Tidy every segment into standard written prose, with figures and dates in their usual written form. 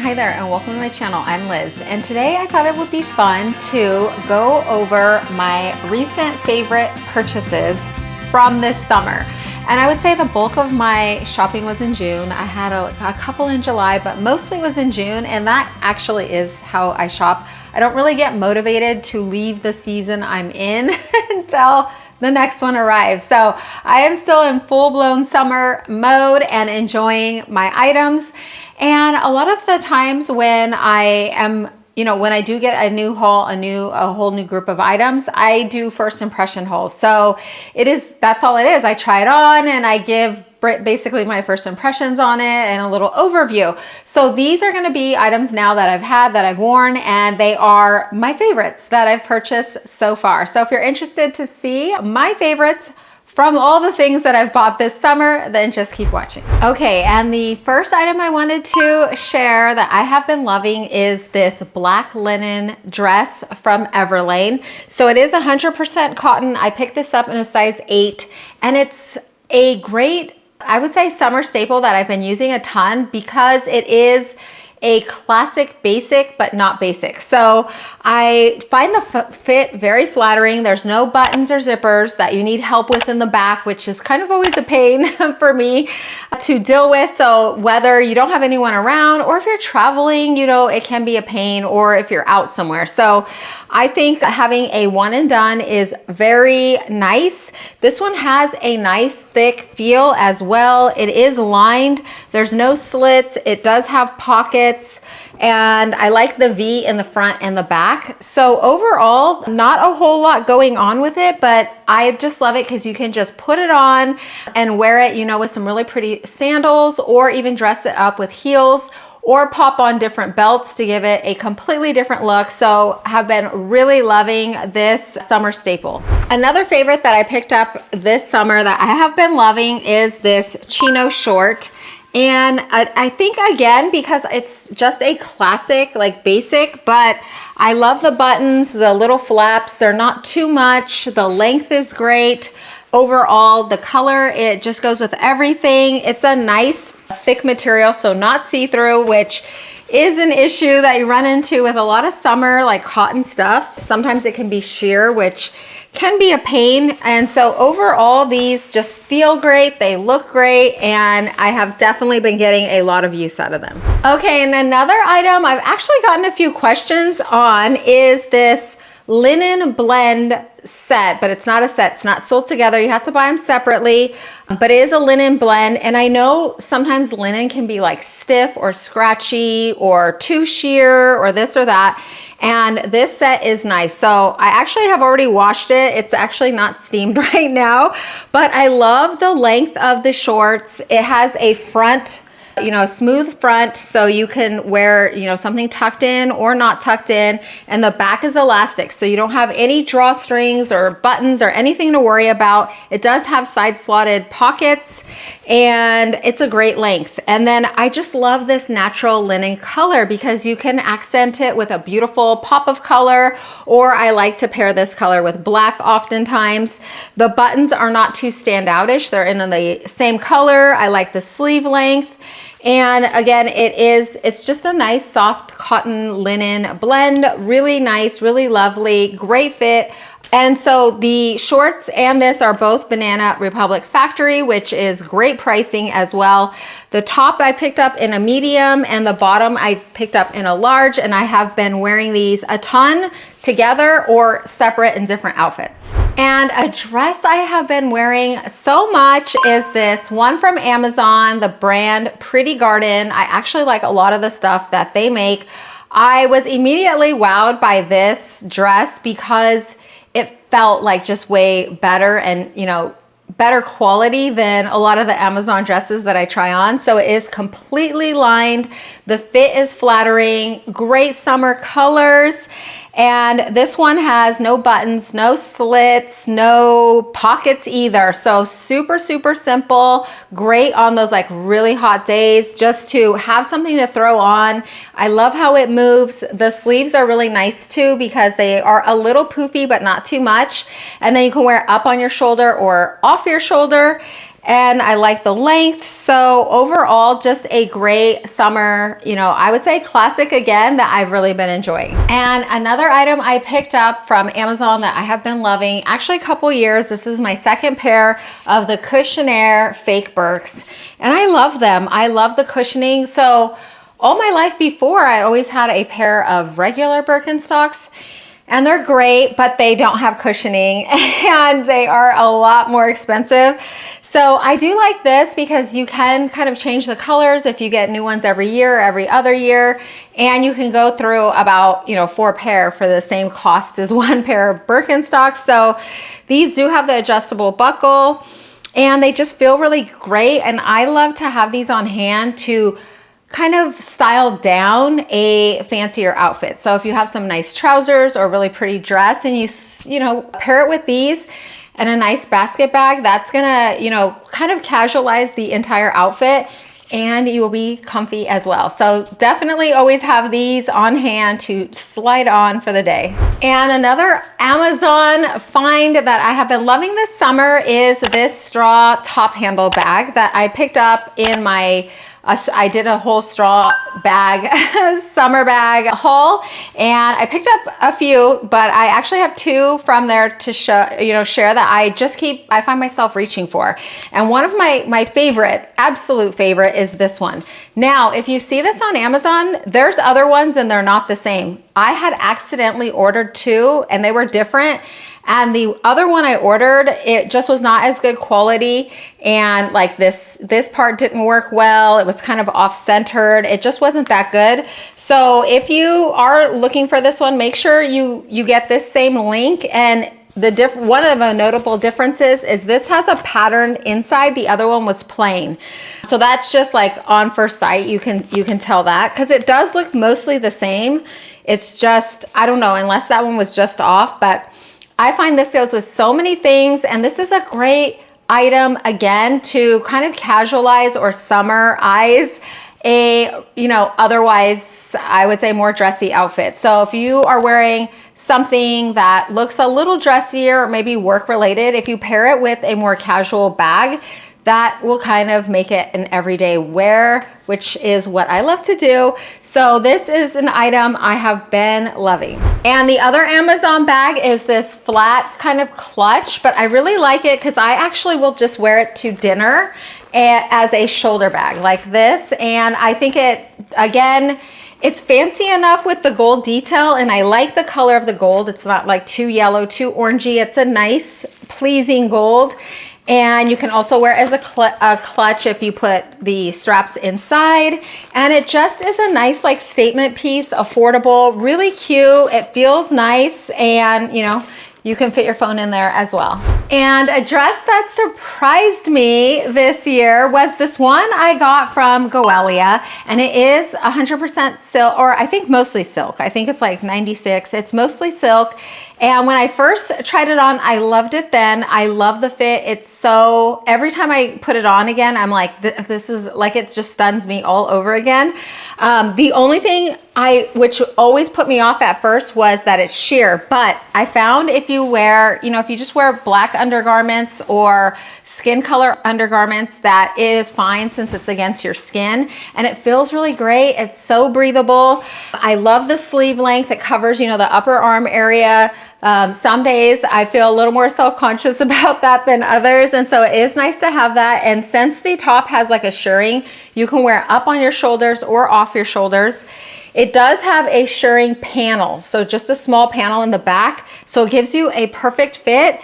Hi there and welcome to my channel. I'm Liz and today I thought it would be fun to go over my recent favorite purchases from this summer. And I would say the bulk of my shopping was in June. I had a couple in July, but mostly was in June, and that actually is how I shop. I don't really get motivated to leave the season I'm in until the next one arrives. So I am still in full-blown summer mode and enjoying my items. And a lot of the times when I am, when I do get a new haul, a whole new group of items, I do first impression hauls. So that's all it is. I try it on and I give basically my first impressions on it and a little overview. So these are gonna be items now that I've had, that I've worn, and they are my favorites that I've purchased so far. So if you're interested to see my favorites from all the things that I've bought this summer, then just keep watching. Okay, and the first item I wanted to share that I have been loving is this black linen dress from Everlane. So it is 100% cotton. I picked this up in a size 8, and it's a great, I would say, summer staple that I've been using a ton because it is a classic basic, but not basic. So I find the fit very flattering. There's no buttons or zippers that you need help with in the back, which is kind of always a pain for me to deal with. So whether you don't have anyone around or if you're traveling, it can be a pain, or if you're out somewhere. So I think having a one and done is very nice. This one has a nice thick feel as well. It is lined. There's no slits. It does have pockets, and I like the V in the front and the back. So overall, not a whole lot going on with it, but I just love it because you can just put it on and wear it, with some really pretty sandals, or even dress it up with heels, or pop on different belts to give it a completely different look. So have been really loving this summer staple. Another favorite that I picked up this summer that I have been loving is this Chino short. And I think, again, because it's just a classic, like basic, but I love the buttons, the little flaps. They're not too much. The length is great. Overall, the color, it just goes with everything. It's a nice thick material, so not see-through, which is an issue that you run into with a lot of summer, like cotton stuff. Sometimes it can be sheer, which can be a pain. And so overall, these just feel great. They look great, and I have definitely been getting a lot of use out of them. Okay, and another item I've actually gotten a few questions on is this linen blend set, but it's not a set. It's not sold together. You have to buy them separately, but it is a linen blend. And I know sometimes linen can be like stiff or scratchy or too sheer or this or that. And this set is nice. So I actually have already washed it. It's actually not steamed right now, but I love the length of the shorts. It has a front, a smooth front, so you can wear, something tucked in or not tucked in, and the back is elastic, so you don't have any drawstrings or buttons or anything to worry about. It does have side slotted pockets, and it's a great length. And then I just love this natural linen color because you can accent it with a beautiful pop of color, or I like to pair this color with black oftentimes. The buttons are not too standoutish. They're in the same color. I like the sleeve length. And again, it's just a nice soft cotton linen blend. Really nice, really lovely, great fit. And so the shorts and this are both Banana Republic factory, which is great pricing as well. The top I picked up in a medium, and the bottom I picked up in a large, and I have been wearing these a ton together or separate in different outfits. And a dress I have been wearing so much is this one from Amazon, the brand PRETTYGARDEN. I actually like a lot of the stuff that they make. I was immediately wowed by this dress because it felt like just way better and, better quality than a lot of the Amazon dresses that I try on. So it is completely lined. The fit is flattering, great summer colors. And this one has no buttons, no slits, no pockets either. So super, super simple. Great on those like really hot days just to have something to throw on. I love how it moves. The sleeves are really nice too because they are a little poofy, but not too much. And then you can wear it up on your shoulder or off your shoulder. and I like the length. So overall, just a great summer, you know, I would say classic again that I've really been enjoying. And another item I picked up from Amazon that I have been loving, actually a couple years. This is my second pair of the Cushionaire fake Burks, and I love them. I love the cushioning. So all my life before, I always had a pair of regular Birkenstocks, and they're great, but they don't have cushioning and they are a lot more expensive. So I do like this because you can kind of change the colors if you get new ones every year, every other year, and you can go through about, you know, 4 pair for the same cost as 1 pair of Birkenstocks. So these do have the adjustable buckle and they just feel really great. And I love to have these on hand to kind of style down a fancier outfit. So if you have some nice trousers or really pretty dress and you know, pair it with these and a nice basket bag, that's gonna, you know, kind of casualize the entire outfit and you will be comfy as well. So definitely always have these on hand to slide on for the day. And another Amazon find that I have been loving this summer is this straw top handle bag that I picked up in my I did a whole straw bag, summer bag haul, and I picked up a few, but I actually have 2 from there to share that I find myself reaching for. And one of my favorite, absolute favorite is this one. Now, if you see this on Amazon, there's other ones and they're not the same. I had accidentally ordered 2 and they were different. And the other one I ordered, it just was not as good quality. And like this part didn't work well. It was kind of off-centered. It just wasn't that good. So if you are looking for this one, make sure you get this same link. And one of the notable differences is this has a pattern inside. The other one was plain. So that's just like on first sight, you can tell that because it does look mostly the same. It's just, I don't know, unless that one was just off, but I find this goes with so many things, and this is a great item again to kind of casualize or summerize a, you know, otherwise I would say more dressy outfit. So if you are wearing something that looks a little dressier or maybe work related, if you pair it with a more casual bag, that will kind of make it an everyday wear, which is what I love to do. So this is an item I have been loving. And the other Amazon bag is this flat kind of clutch, but I really like it because I actually will just wear it to dinner as a shoulder bag like this. And I think it, again, it's fancy enough with the gold detail, and I like the color of the gold. It's not like too yellow, too orangey. It's a nice, pleasing gold. And you can also wear it as a clutch if you put the straps inside. And it just is a nice like statement piece, affordable, really cute. It feels nice, and you know, you can fit your phone in there as well. And a dress that surprised me this year was this one I got from GOELIA, and it is 100% silk, or I think mostly silk. I think it's like 96. It's mostly silk. And when I first tried it on, I loved it then. I love the fit. It's so, every time I put it on again, I'm like, this is like, it just stuns me all over again. The only thing which always put me off at first was that it's sheer, but I found if you wear, you know, if you just wear black undergarments or skin color undergarments, that is fine since it's against your skin, and it feels really great. It's so breathable. I love the sleeve length. It covers, you know, the upper arm area. Some days I feel a little more self-conscious about that than others, and so it is nice to have that. And since the top has like a shirring, you can wear it up on your shoulders or off your shoulders. It does have a shirring panel, so just a small panel in the back, so it gives you a perfect fit.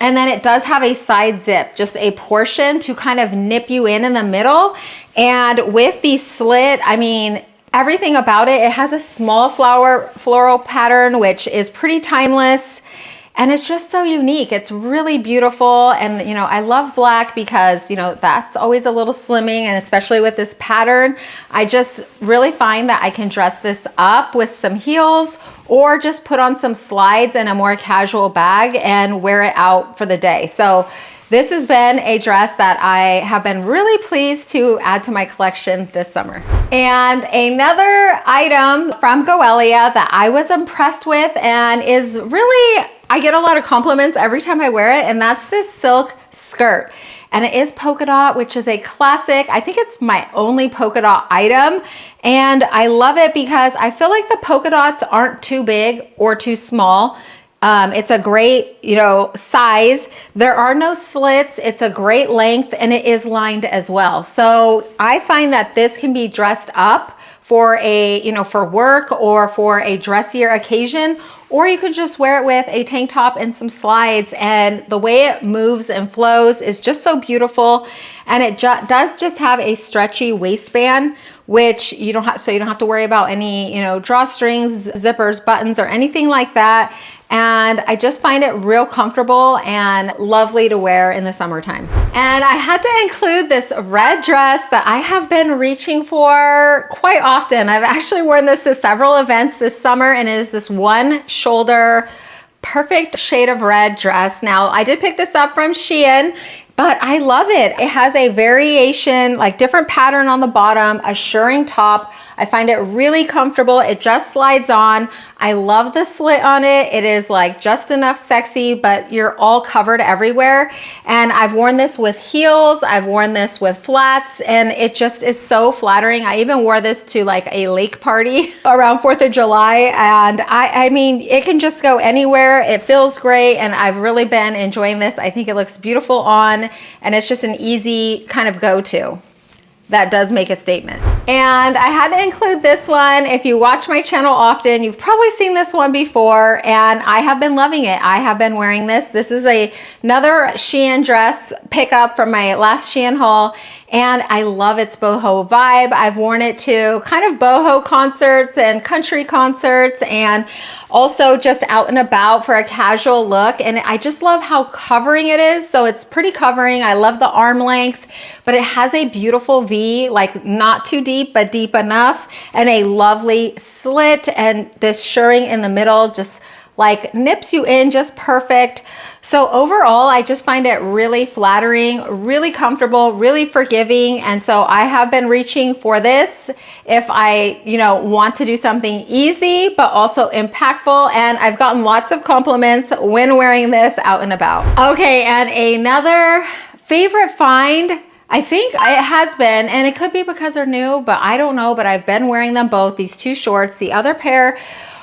And then it does have a side zip, just a portion to kind of nip you in the middle. And with the slit, I mean, everything about it, it has a small floral pattern, which is pretty timeless. And it's just so unique. It's really beautiful. And, you know, I love black because, you know, that's always a little slimming. And especially with this pattern, I just really find that I can dress this up with some heels or just put on some slides and a more casual bag and wear it out for the day. So this has been a dress that I have been really pleased to add to my collection this summer. And another item from GOELIA that I was impressed with and is really, I get a lot of compliments every time I wear it, and that's this silk skirt. and it is polka dot, which is a classic. I think it's my only polka dot item, and I love it because I feel like the polka dots aren't too big or too small. It's a great, size. There are no slits. It's a great length, and it is lined as well. So I find that this can be dressed up for for work or for a dressier occasion, or you could just wear it with a tank top and some slides, and the way it moves and flows is just so beautiful. And it does just have a stretchy waistband, which you don't have to worry about any, drawstrings, zippers, buttons, or anything like that. And I just find it real comfortable and lovely to wear in the summertime. And I had to include this red dress that I have been reaching for quite often. I've actually worn this to several events this summer, and it is this one shoulder, perfect shade of red dress. Now, I did pick this up from Shein, but I love it. It has a variation, like different pattern on the bottom, a shirring top. I find it really comfortable. It just slides on. I love the slit on it. It is like just enough sexy, but you're all covered everywhere. And I've worn this with heels. I've worn this with flats, and it just is so flattering. I even wore this to like a lake party around 4th of July. And I mean, it can just go anywhere. It feels great. And I've really been enjoying this. I think it looks beautiful on, and it's just an easy kind of go-to. That does make a statement. And I had to include this one. If you watch my channel often, you've probably seen this one before, and I have been loving it. I have been wearing this. This is another Shein dress pickup from my last Shein haul, and I love its boho vibe. I've worn it to kind of boho concerts and country concerts, and also just out and about for a casual look. And I just love how covering it is. So it's pretty covering. I love the arm length, but it has a beautiful V, like not too deep, but deep enough, and a lovely slit, and this shirring in the middle just like nips you in just perfect. So overall, I just find it really flattering, really comfortable, really forgiving. And so I have been reaching for this if I, want to do something easy, but also impactful. And I've gotten lots of compliments when wearing this out and about. Okay, and another favorite find, I think it has been, and it could be because they're new, but I don't know, but I've been wearing them both, these two shorts. The other pair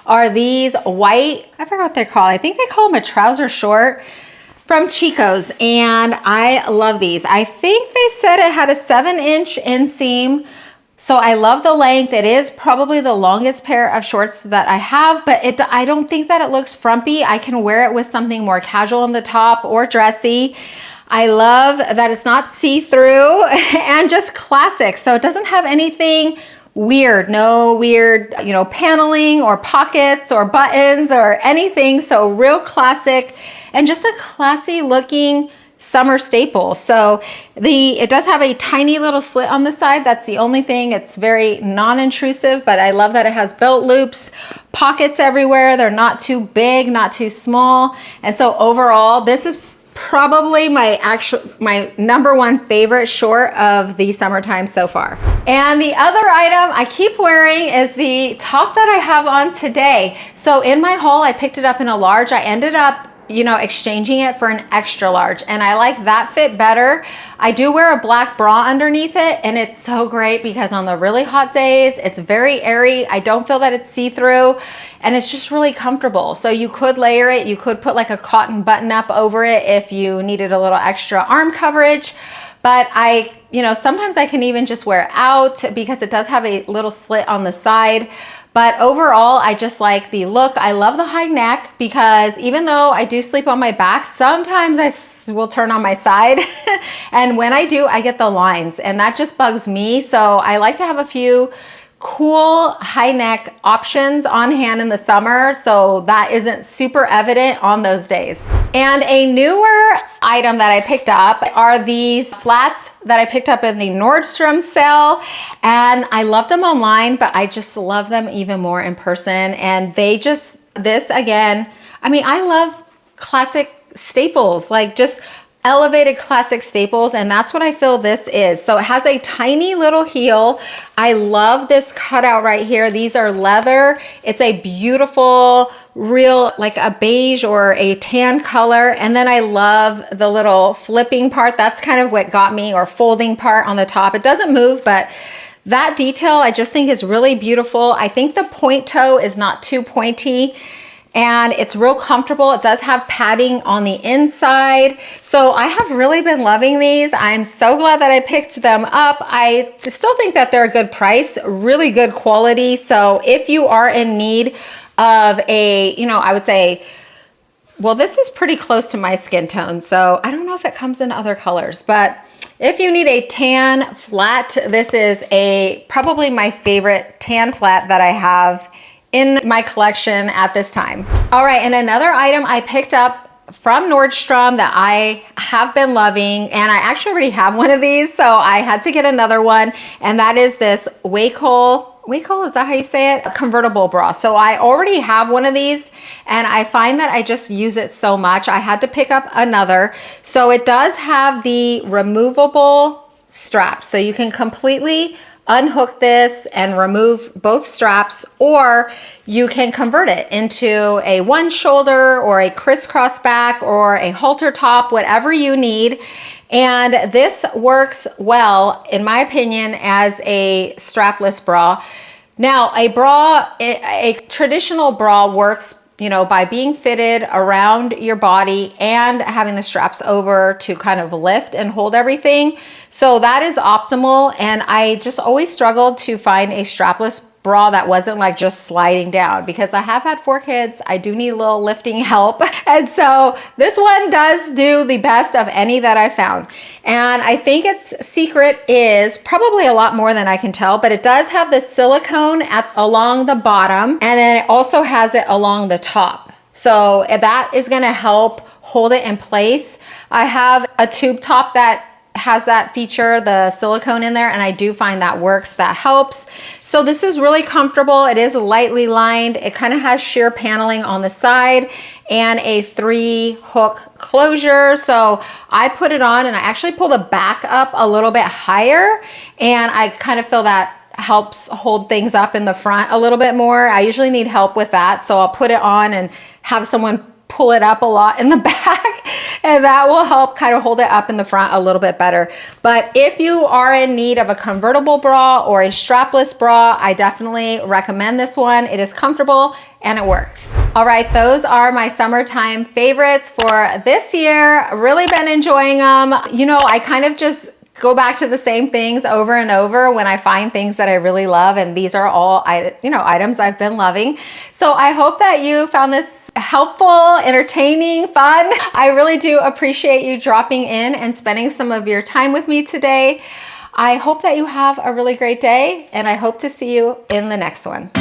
are these white, I forgot what they're called. I think they call them a trouser short from Chico's, and I love these. I think they said it had a 7-inch inseam, so I love the length. It is probably the longest pair of shorts that I have, but I don't think that it looks frumpy. I can wear it with something more casual on the top or dressy. I love that it's not see-through and just classic, so it doesn't have anything weird, no weird, paneling or pockets or buttons or anything. So real classic and just a classy looking summer staple. So it does have a tiny little slit on the side. That's the only thing. It's very non-intrusive, but I love that it has belt loops, pockets everywhere. They're not too big, not too small. And so overall, this is probably my number one favorite short of the summertime so far. And the other item I keep wearing is the top that I have on today. So in my haul, I picked it up in a large. I ended up exchanging it for an extra large, and I like that fit better. I do wear a black bra underneath it, and it's so great because on the really hot days, it's very airy. I don't feel that it's see-through, and it's just really comfortable. So you could layer it. You could put like a cotton button up over it if you needed a little extra arm coverage. But sometimes I can even just wear it out because it does have a little slit on the side. But overall, I just like the look. I love the high neck because even though I do sleep on my back, sometimes I will turn on my side. And when I do, I get the lines, and that just bugs me. So I like to have a few cool high neck options on hand in the summer, so that isn't super evident on those days. And a newer item that I picked up are these flats that I picked up in the Nordstrom sale, and I loved them online, but I just love them even more in person. And this again, I mean, I love classic staples, like just elevated classic staples, and that's what I feel this is. So it has a tiny little heel. I love this cutout right here. These are leather. It's a beautiful, real, like a beige or a tan color. And then I love the little flipping part. That's kind of what got me, or folding part on the top. It doesn't move, but that detail I just think is really beautiful. I think the point toe is not too pointy, and it's real comfortable. It does have padding on the inside. So I have really been loving these. I'm so glad that I picked them up. I still think that they're a good price, really good quality. So if you are in need of a, you know, I would say, well, this is pretty close to my skin tone. So I don't know if it comes in other colors, but if you need a tan flat, this is probably my favorite tan flat that I have in my collection at this time. All right, and another item I picked up from Nordstrom that I have been loving, and I actually already have one of these, so I had to get another one, and that is this Wacoal, is that how you say it? A convertible bra. So I already have one of these, and I find that I just use it so much. I had to pick up another. So it does have the removable straps, so you can completely unhook this and remove both straps, or you can convert it into a one shoulder or a crisscross back or a halter top, whatever you need. And this works well, in my opinion, as a strapless bra. Now, a traditional bra works, you know, by being fitted around your body and having the straps over to kind of lift and hold everything. So that is optimal. And I just always struggled to find a strapless bra that wasn't like just sliding down, because I have had 4 kids. I do need a little lifting help. And so this one does do the best of any that I found. And I think its secret is probably a lot more than I can tell, but it does have the silicone along the bottom, and then it also has it along the top. So that is gonna help hold it in place. I have a tube top that has that feature, the silicone in there, and I do find that works, that helps. So this is really comfortable. It is lightly lined. It kind of has sheer paneling on the side and a 3-hook closure. So I put it on and I actually pull the back up a little bit higher, and I kind of feel that helps hold things up in the front a little bit more. I usually need help with that, so I'll put it on and have someone pull it up a lot in the back, and that will help kind of hold it up in the front a little bit better. But if you are in need of a convertible bra or a strapless bra, I definitely recommend this one. It is comfortable and it works. All right, those are my summertime favorites for this year. Really been enjoying them. You know, I kind of just go back to the same things over and over when I find things that I really love, and these are all, you know, items I've been loving. So I hope that you found this helpful, entertaining, fun. I really do appreciate you dropping in and spending some of your time with me today. I hope that you have a really great day, and I hope to see you in the next one.